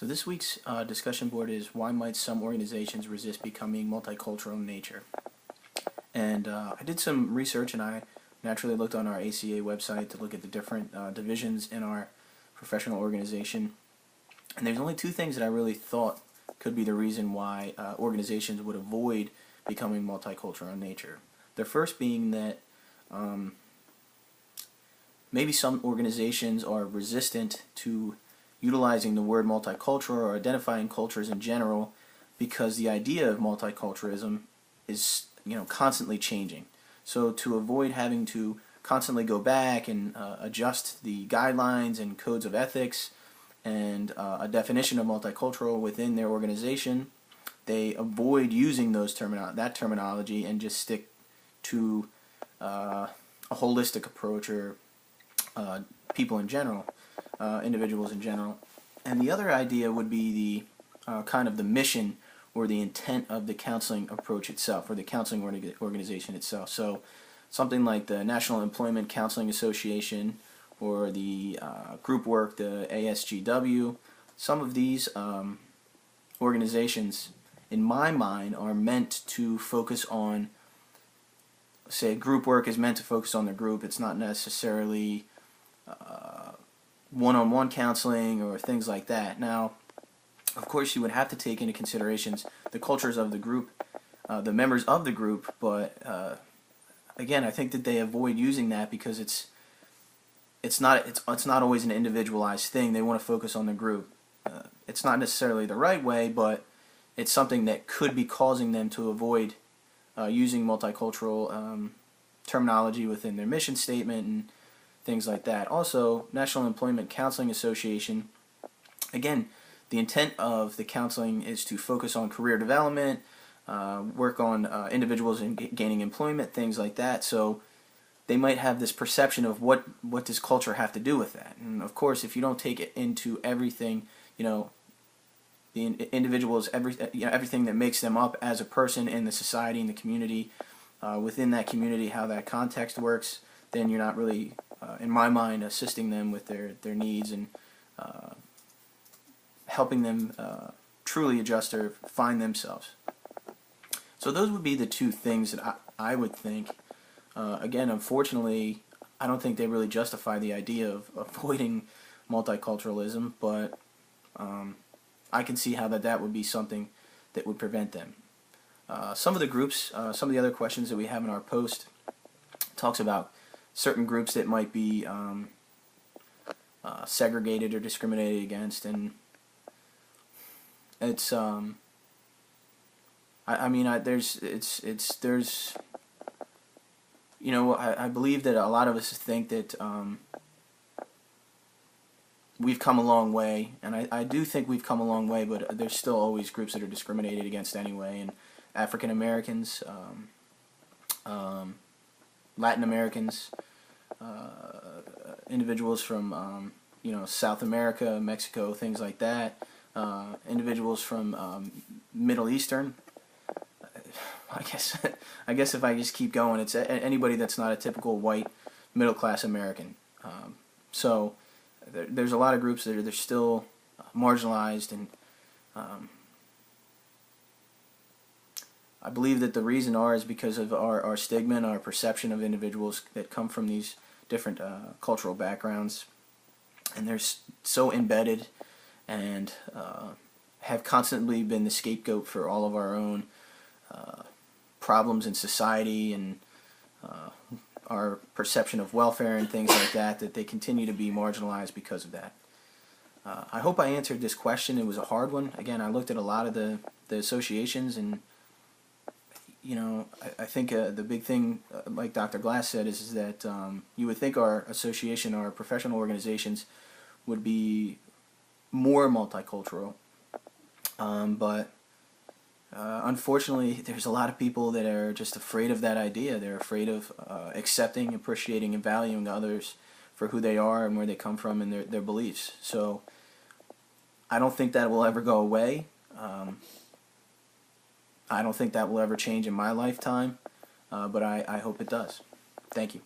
So this week's discussion board is why might some organizations resist becoming multicultural in nature? And I did some research, and I naturally looked on our ACA website to look at the different divisions in our professional organization. And there's only two things that I really thought could be the reason why organizations would avoid becoming multicultural in nature. The first being that maybe some organizations are resistant to utilizing the word multicultural or identifying cultures in general because the idea of multiculturalism is constantly changing. So to avoid having to constantly go back and adjust the guidelines and codes of ethics and a definition of multicultural within their organization, they avoid using that terminology and just stick to a holistic approach or people in general, individuals in general. And the other idea would be the kind of the mission or the intent of the counseling approach itself, or the counseling organization itself. So something like the National Employment Counseling Association or the group work, the ASGW, some of these organizations, in my mind, are meant to focus on, say, group work is meant to focus on the group. It's not necessarily one-on-one counseling or things like that. Now, of course, you would have to take into considerations the cultures of the group, the members of the group, but again, I think that they avoid using that because it's not always an individualized thing. They want to focus on the group. It's not necessarily the right way, but it's something that could be causing them to avoid using multicultural terminology within their mission statement and things like that. Also, National Employment Counseling Association, again, the intent of the counseling is to focus on career development, work on individuals in gaining employment, things like that. So they might have this perception of what does culture have to do with that. And of course, if you don't take it into everything, the individuals, everything that makes them up as a person in the society, in the community, within that community, how that context works, then you're not really, in my mind, assisting them with their needs and helping them truly adjust or find themselves. So those would be the two things that I would think. Again, unfortunately, I don't think they really justify the idea of avoiding multiculturalism, but I can see how that would be something that would prevent them. Some of the groups, some of the other questions that we have in our post talks about certain groups that might be segregated or discriminated against, and it's I believe that a lot of us think that we've come a long way, and I do think we've come a long way, but there's still always groups that are discriminated against anyway, and African Americans, Latin Americans, individuals from South America, Mexico, things like that, individuals from Middle Eastern. I guess if I just keep going, it's anybody that's not a typical white middle-class American. So there's a lot of groups that they're still marginalized, and I believe that the reason is because of our stigma and our perception of individuals that come from these different cultural backgrounds, and they're so embedded and have constantly been the scapegoat for all of our own problems in society and our perception of welfare and things like that they continue to be marginalized because of that. I hope I answered this question. It was a hard one. Again, I looked at a lot of the associations, and I think the big thing, like Dr. Glass said, is that you would think our association, our professional organizations, would be more multicultural, but unfortunately, there's a lot of people that are just afraid of that idea. They're afraid of accepting, appreciating, and valuing others for who they are and where they come from and their beliefs. So I don't think that will ever go away. I don't think that will ever change in my lifetime, but I hope it does. Thank you.